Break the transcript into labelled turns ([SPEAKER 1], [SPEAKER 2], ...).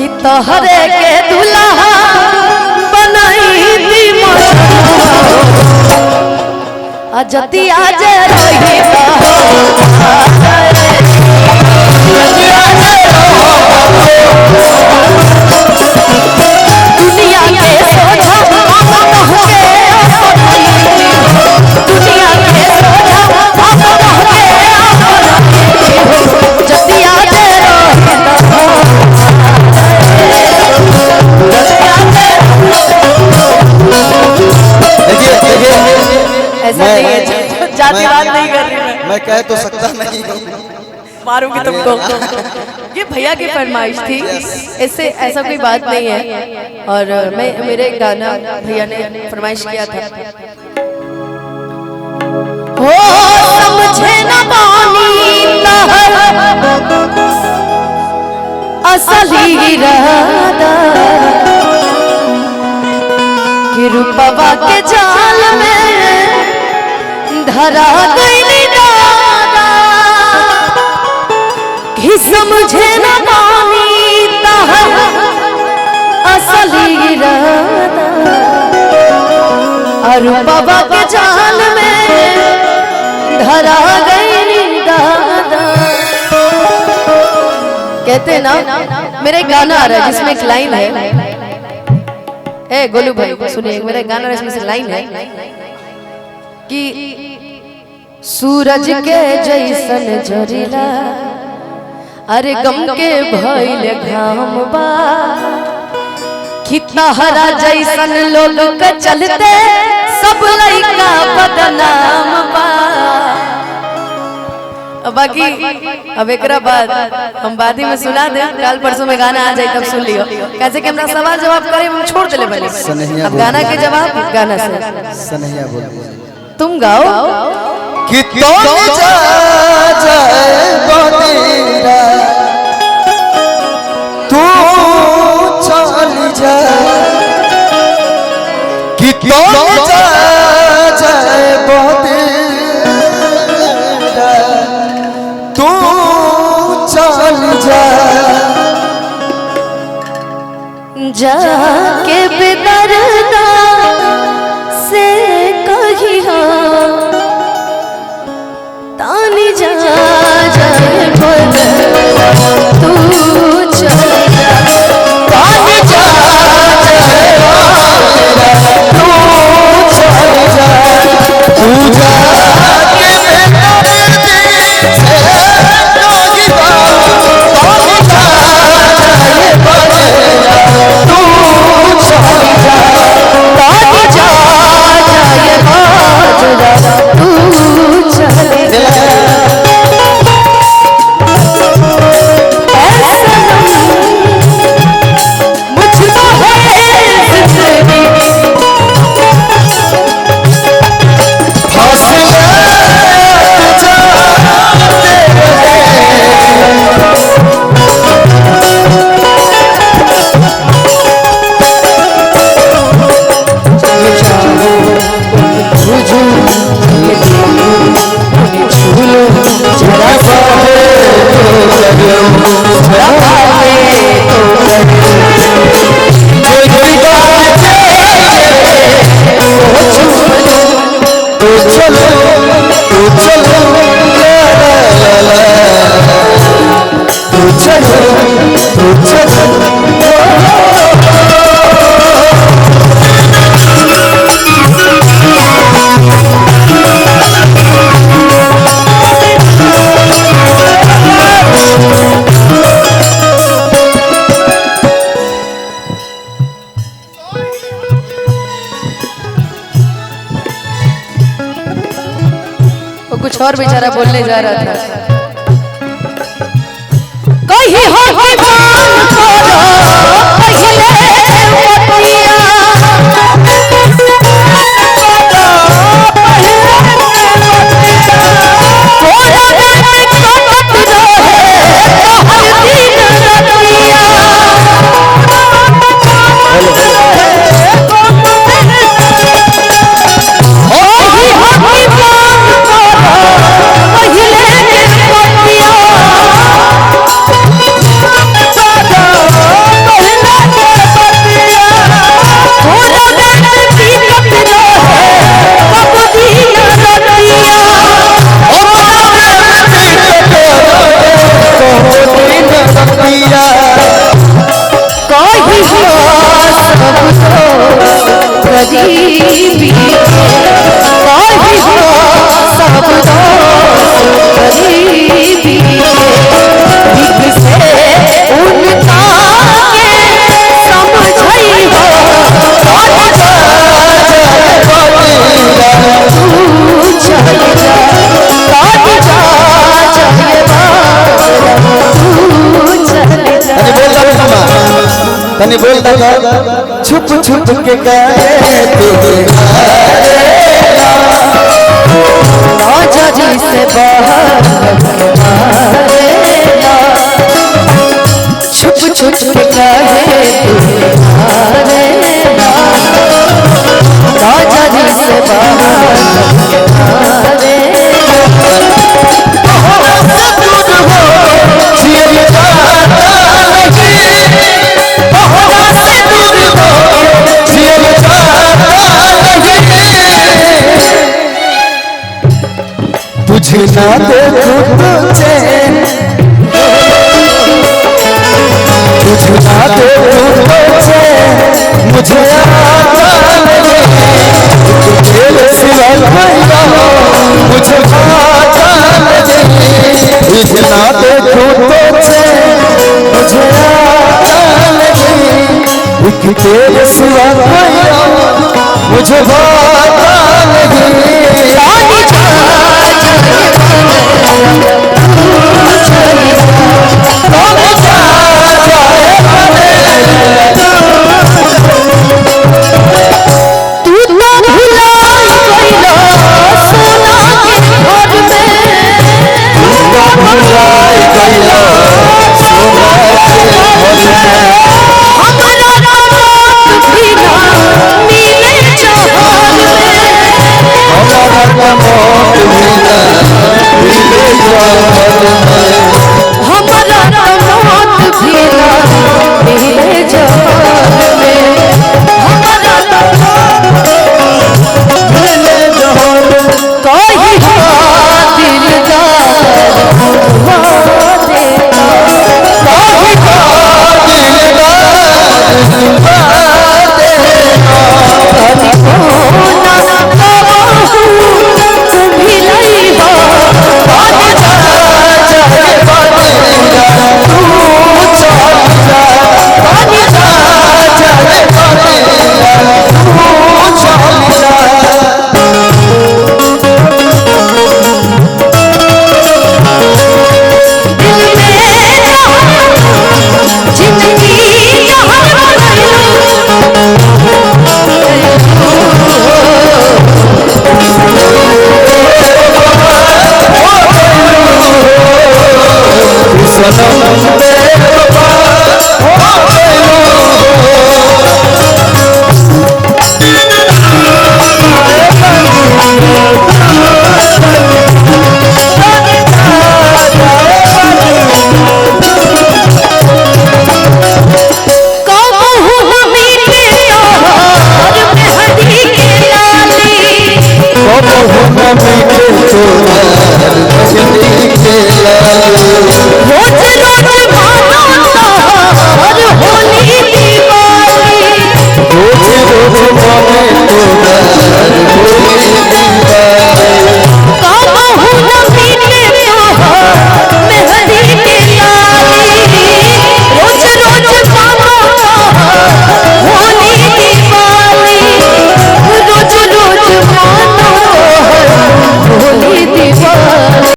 [SPEAKER 1] कि तोहरे के दुल्हा बनाई दी अजती आज रही दुनिया के सोझा दुनिया के ऐसा नहीं है, जातिवाद नहीं कर रही
[SPEAKER 2] मैं कह तो सकता नहीं
[SPEAKER 1] मारूंगी तुमको। ये भैया की फरमाइश थी, इससे ऐसा कोई बात नहीं है। और मैं मेरे गाना भैया ने फरमाइश किया था। हो समझे न पानी असली इरादा कि रूपवा के जाल में धरा गई दादा कि समझे न पानी असली इरादा और रूपवा के जाल में धरा गई दादा। कहते ना मेरे गाना आ रहा है जिसमें एक लाइन है, ए गोलू भाई सुनिए, मेरा गाना इसमें से लाइन है कि सूरज के जैसन जरिला अरे गम के भइल घाम बा कितना हरा जैसन लोग के चलते सब लइका बदनाम बा। बाकी अब एक बाद हम बादी में सुना दे, कल परसों में गाना आ जाए तब सुन लियो। कैसे कि हमरा सवाल जवाब करे हम छोड़ देले बने, अब गाना के जवाब गाना से
[SPEAKER 2] सनैया बोल
[SPEAKER 1] तुम गाओ
[SPEAKER 2] कि तो जा जाए बदेरा तू चल जा कि तो जा जाए बदेरा तू चल जा
[SPEAKER 1] जाके बेदर्दा से कही तानी जा जाए तू चल जा
[SPEAKER 2] तानी जा तू चल जा तू जा के
[SPEAKER 1] कुछ और बेचारा बोलने जा रहा था। कहीं हो गरीबी कही हो सब दोस्त गरीबी भीख से उनका के समझई हो तू चल जा
[SPEAKER 2] तनी बोल दगा छुप छुप के गए
[SPEAKER 1] राजा जी से बाहर छुप छुप के गए राजा जी से बाहर
[SPEAKER 2] तुझे ना देखूं तो चैन तुझे ना देखूं तो चैन मुझे आता नहीं तेरे सिवा भैया मुझे आता नहीं तुझे ना देखूं तो चैन मुझे आता नहीं तेरे सिवा भैया मुझे आता नहीं
[SPEAKER 1] Oh